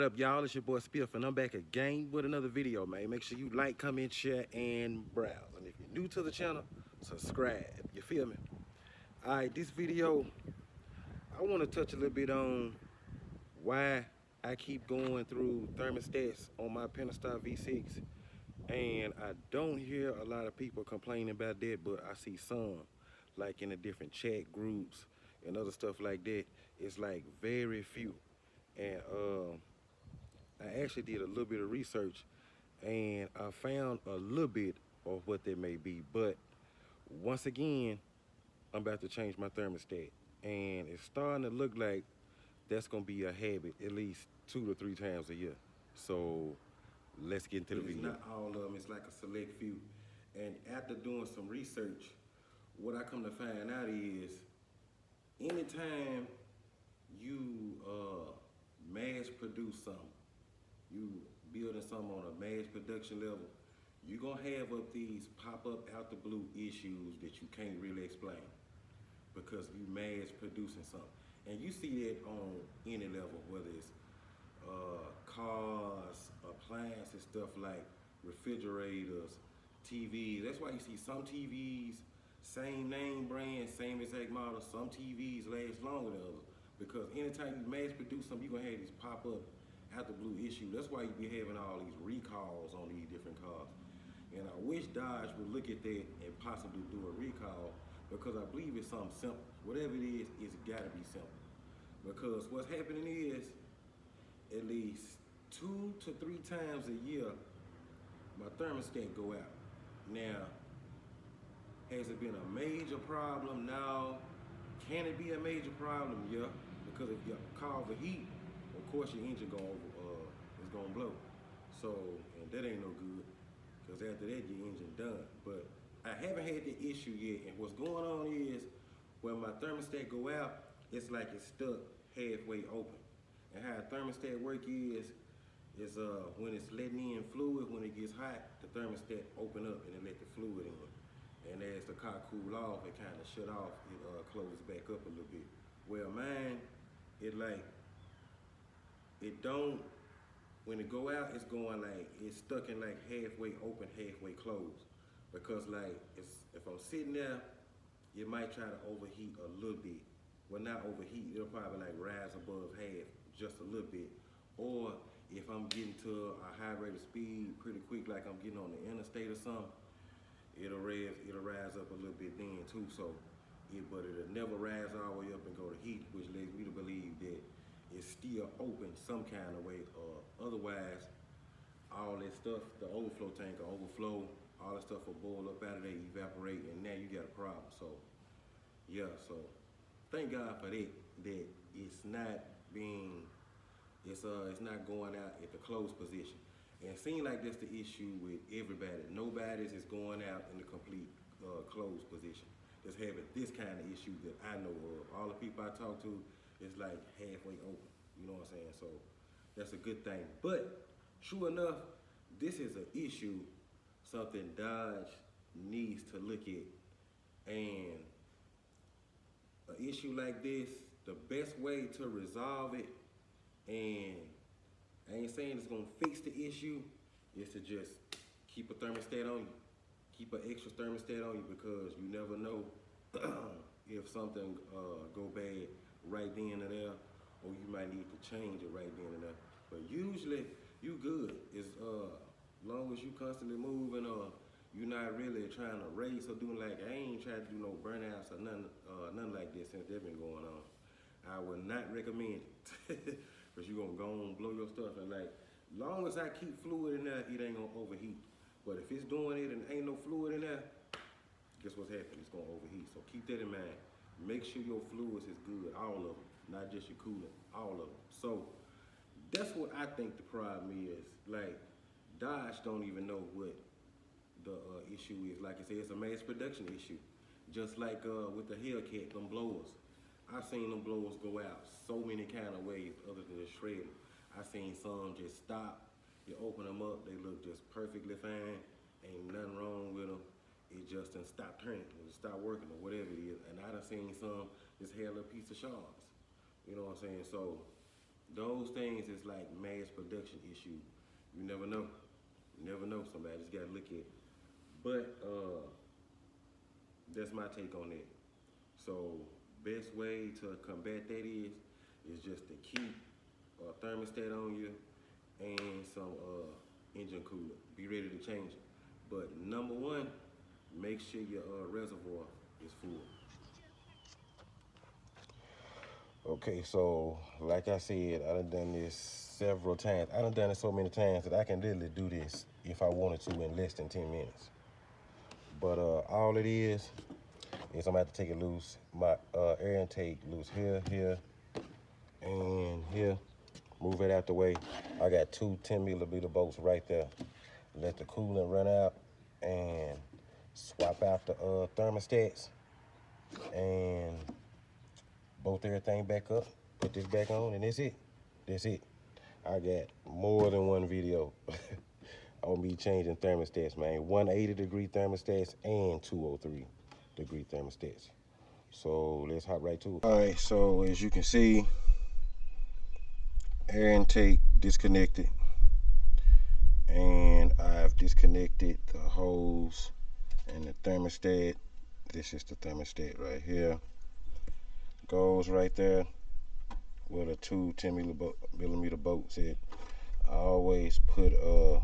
What up, y'all? It's your boy Spiff, and I'm back again with another video, man. Make sure you like, comment, share, and browse. And if you're new to the channel, subscribe. You feel me? All right, this video, I want to touch a little bit on why I keep going through thermostats on my Pentastar V6, and I don't hear a lot of people complaining about that, but I see some, like in the different chat groups and other stuff like that. It's like very few, and I actually did a little bit of research and I found a little bit of what that may be. But once again, I'm about to change my thermostat. And it's starting to look like that's gonna be a habit at least 2 to 3 times a year. So let's get into the video. It's not all of them, it's like a select few. And after doing some research, what I come to find out is anytime you mass produce something, you building something on a mass production level, you're gonna have up these pop-up out the blue issues that you can't really explain because you mass producing something. And you see that on any level, whether it's cars, appliances, stuff like refrigerators, TVs. That's why you see some TVs, same name brand, same exact model, some TVs last longer than others. Because anytime you mass produce something, you're gonna have these pop-up out the blue issue. That's why you be having all these recalls on these different cars. And I wish Dodge would look at that and possibly do a recall, because I believe it's something simple. Whatever it is, it's gotta be simple. Because what's happening is, at least 2 to 3 times a year, my thermostat go out. Now, has it been a major problem? No. Can it be a major problem? Yeah. Because if your car overheat, of course your engine is gonna blow. So, and that ain't no good, because after that your engine done. But I haven't had the issue yet, and what's going on is when my thermostat go out, it's like it's stuck halfway open. And how a thermostat work is when it's letting in fluid, when it gets hot, the thermostat open up and it let the fluid in. And as the car cool off, it kind of shut off, it closes back up a little bit. Well, mine, it don't, when it go out, it's going like, it's stuck in like halfway open, halfway closed. Because like, if I'm sitting there, it might try to overheat a little bit. Well, not overheat, it'll probably like rise above half, just a little bit. Or if I'm getting to a high rate of speed pretty quick, like I'm getting on the interstate or something, it'll rise up a little bit then too. So, but it'll never rise all the way up and go to heat, which leads me to believe that it's still open some kind of way. Otherwise, all that stuff, the overflow tank will overflow, all that stuff will boil up out of there, evaporate, and now you got a problem. So, yeah, so thank God for that, that it's not going out at the closed position. And it seems like that's the issue with everybody. Nobody's is going out in the complete closed position. Just having this kind of issue that I know of. All the people I talk to, it's like halfway open. You know what I'm saying? So that's a good thing. But true enough, this is an issue, something Dodge needs to look at. And an issue like this, the best way to resolve it, and I ain't saying it's gonna fix the issue, is to just keep a thermostat on you. Keep an extra thermostat on you, because you never know if something go bad right then and there, or you might need to change it right then and there. But usually you good. As long as you constantly moving, or you're not really trying to race or doing, like, I ain't trying to do no burnouts or nothing like this since they've been going on. I would not recommend it. Because you're gonna go and blow your stuff, and like, long as I keep fluid in there, it ain't gonna overheat. But if it's doing it and ain't no fluid in there, guess what's happening? It's gonna overheat. So keep that in mind. Make sure your fluids is good, all of them, not just your coolant, all of them. So that's what I think the problem is. Like, Dodge don't even know what the issue is. Like I said, it's a mass production issue. Just like with the Hellcat, them blowers. I've seen them blowers go out so many kind of ways other than just shredding. I've seen some just stop. You open them up, they look just perfectly fine. Ain't nothing wrong with them. It just done stop turning, it just stop working or whatever it is. And I done seen some just have a little piece of shards. You know what I'm saying? So Those things is like mass production issue. You never know. You never know. Somebody just gotta look at it. But that's my take on it. So best way to combat that is just to keep a thermostat on you and some engine cooler. Be ready to change it. But number one, make sure your reservoir is full. Okay, so like I said, I done done this several times. I done done it so many times that I can literally do this if I wanted to in less than 10 minutes. But all it is I'm gonna have to take it loose. My air intake loose here, here, and here. Move it out the way. I got two 10mm bolts right there. Let the coolant run out and swap out the thermostats and bolt everything back up. Put this back on and that's it. That's it. I got more than one video on me changing thermostats, man. 180-degree thermostats and 203-degree thermostats. So let's hop right to it. All right, so as you can see, air intake disconnected, and I've disconnected the hose and the thermostat. This is the thermostat right here. Goes right there where the two 10mm bolts at. I always put a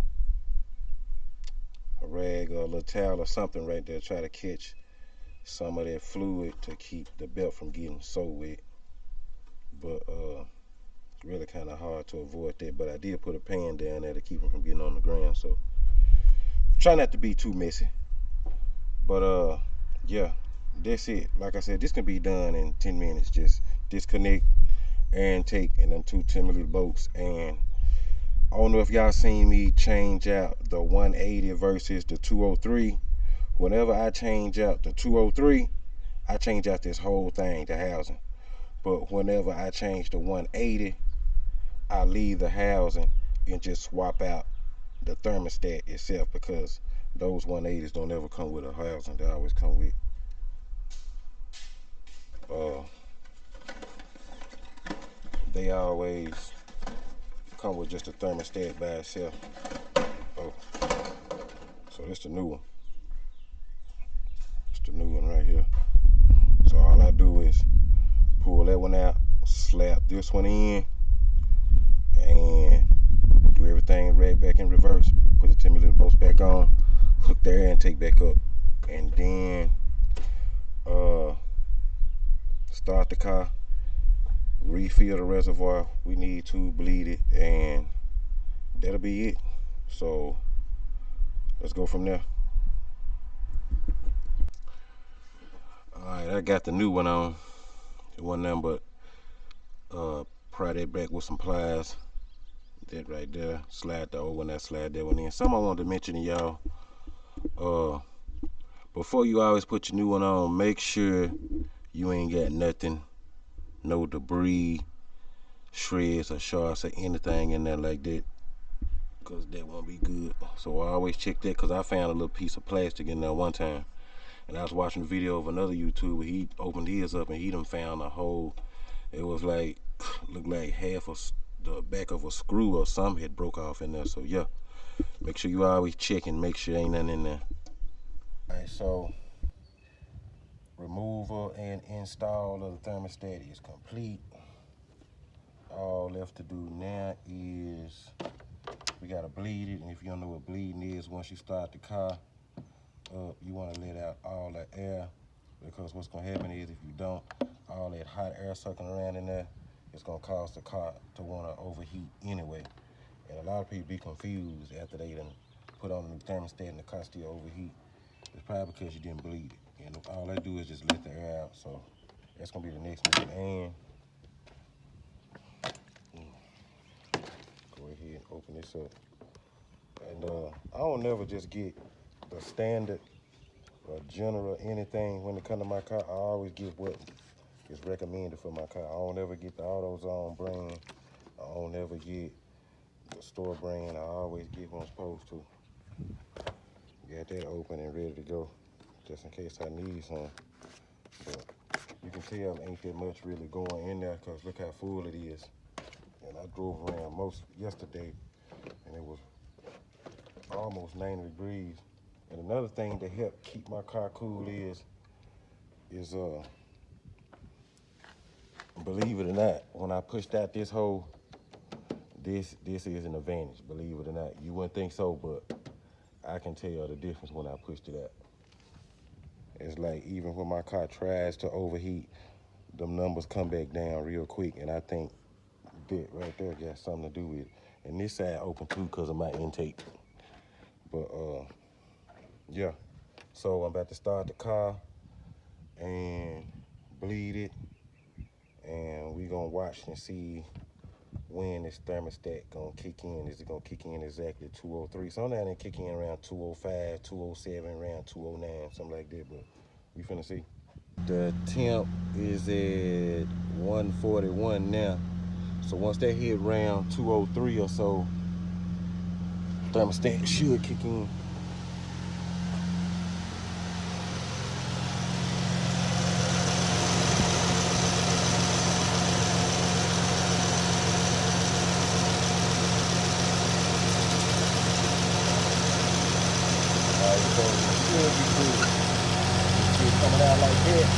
rag or a little towel or something right there, try to catch some of that fluid to keep the belt from getting so wet. But really kind of hard to avoid that. But I did put a pan down there to keep them from getting on the ground, so try not to be too messy. But yeah, that's it. Like I said, this can be done in 10 minutes. Just disconnect, air intake, and them two 10mm bolts. And I don't know if y'all seen me change out the 180 versus the 203. Whenever I change out the 203, I change out this whole thing, the housing. But whenever I change the 180, I leave the housing and just swap out the thermostat itself, because those 180s don't ever come with a housing. They always come with just a thermostat by itself. Oh, so this the new one. It's the new one right here. So all I do is pull that one out, slap this one in, and do everything right back in reverse. Put the 10mm bolts back on, hook the air intake back up, and then start the car, refill the reservoir. We need to bleed it, and that'll be it. So let's go from there. Alright, I got the new one on. It wasn't nothing but pry that back with some pliers. That right there. Slide the old one out, slide that one in. Something I wanted to mention to y'all. Before you always put your new one on, make sure you ain't got nothing, no debris, shreds or shards or anything in there like that, because that won't be good. So I always check that, because I found a little piece of plastic in there one time, and I was watching a video of another YouTuber. He opened his up and he done found a hole. It was like, looked like half of the back of a screw or something had broke off in there. So yeah, make sure you always check and make sure ain't nothing in there. Alright, so removal and install of the thermostat is complete. All left to do now is we gotta bleed it. And if you don't know what bleeding is, once you start the car up, you want to let out all the air, because what's gonna happen is, if you don't, all that hot air circling around in there, it's gonna cause the car to want to overheat anyway. And a lot of people be confused after they done put on a new thermostat and the car still overheat. It's probably because you didn't bleed it. And all they do is just let the air out. So that's gonna be the next move. And go ahead and open this up. And I don't never just get the standard or general anything when it comes to my car. I always get what is recommended for my car. I don't ever get the AutoZone brand. I don't ever get the store brand. I always get what I'm supposed to. Got that open and ready to go, just in case I need some. But you can tell ain't that much really going in there, because look how full it is. And I drove around most yesterday, and it was almost 90 degrees. And another thing to help keep my car cool is believe it or not, when I pushed out this hole, this is an advantage, believe it or not. You wouldn't think so, but I can tell the difference when I pushed it out. It's like even when my car tries to overheat, them numbers come back down real quick, and I think that right there got something to do with it. And this side open too because of my intake. But yeah, so I'm about to start the car and bleed it, and we gonna watch and see when this thermostat gonna kick in. Is it gonna kick in exactly 203? Sometimes it kick in around 205, 207, around 209, something like that, but we finna see. The temp is at 141 now. So once that hit around 203 or so, thermostat should kick in. Alright, so it should be good. It's coming out like that.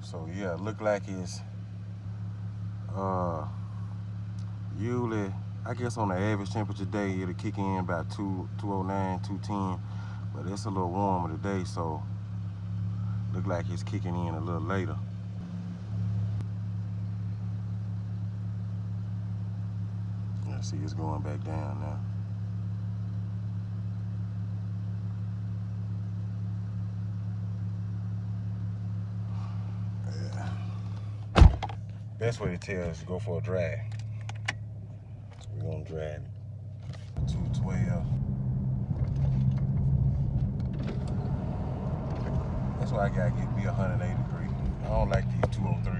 So yeah, it look like it's usually, I guess on the average temperature day, it'll kick in about 209, 210, but it's a little warmer today, so look like it's kicking in a little later. Yeah, see, it's going back down now. Yeah. Best way to tell is to go for a drive. We're gonna drive it. 212. That's why I gotta get me 180 degrees. I don't like these 203.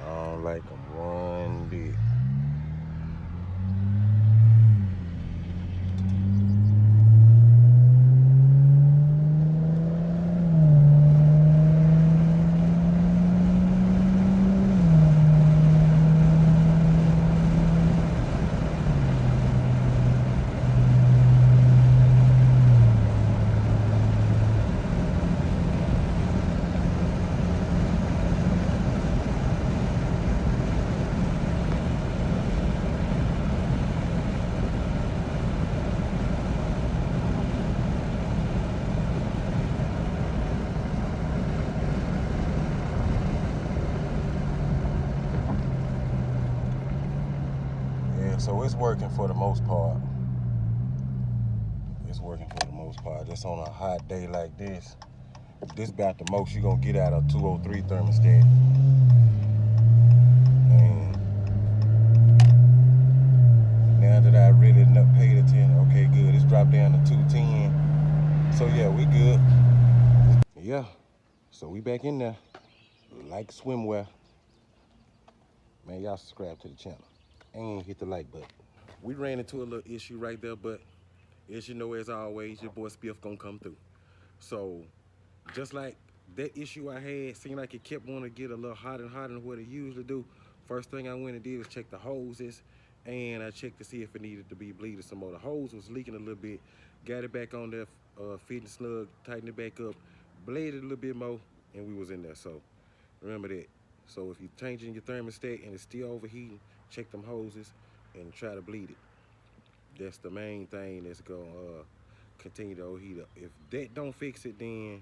I don't like them one bit. So it's working for the most part. It's working for the most part. Just on a hot day like this about the most you're gonna get out of 203 thermostat. And now that I really paid attention, okay, good. It's dropped down to 210. So yeah, we good. Yeah, so we back in there. Like swimwear. Man, y'all subscribe to the channel. And hit the like button. We ran into a little issue right there, but as you know, as always, your boy Spiff gonna come through. So, just like that issue I had, seemed like it kept wanting to get a little hotter and hotter than what it usually do. First thing I went and did was check the hoses, and I checked to see if it needed to be bleeded some more. The hose was leaking a little bit. Got it back on there, fitting snug, tightened it back up, bladed a little bit more, and we was in there. So, remember that. So if you're changing your thermostat and it's still overheating, check them hoses and try to bleed it. That's the main thing that's gonna continue to overheat up. If that don't fix it, then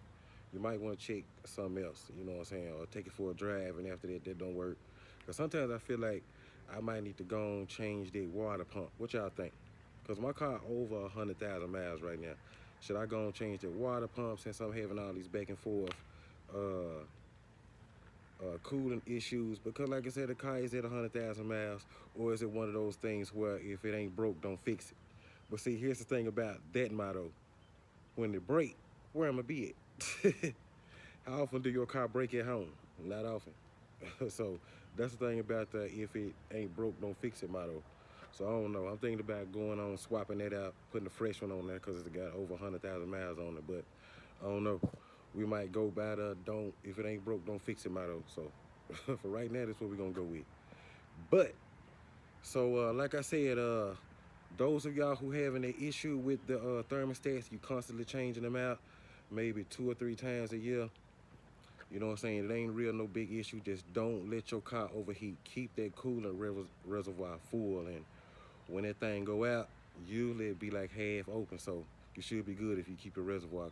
you might want to check something else, you know what I'm saying, or take it for a drive, and after that don't work. Because sometimes I feel like I might need to go and change that water pump. What y'all think? Because my car over 100,000 miles right now. Should I go and change the water pump since I'm having all these back and forth cooling issues? Because like I said, the car is at 100,000 miles, or is it one of those things where if it ain't broke, don't fix it? But see, here's the thing about that motto. When it break, where am I be at? How often do your car break at home? Not often. So That's the thing about the if it ain't broke, don't fix it motto. So I don't know. I'm thinking about going on swapping that out, putting a fresh one on there because it's got over 100,000 miles on it. But I don't know. We might go by the don't if it ain't broke, don't fix it motto. So for right now, that's what we're gonna go with. But so like I said, those of y'all who having an issue with the thermostats, you constantly changing them out, maybe 2 or 3 times a year. You know what I'm saying? It ain't real no big issue. Just don't let your car overheat. Keep that coolant reservoir full, and when that thing go out, usually it be like half open. So you should be good if you keep your reservoir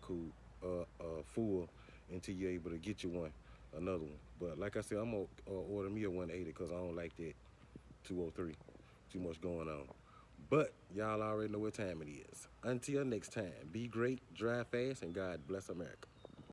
full until you're able to get you another one. But like I said, I'm gonna order me a 180 because I don't like that 203. Too much going on. But y'all already know what time it is. Until next time, be great, drive fast, and God bless America.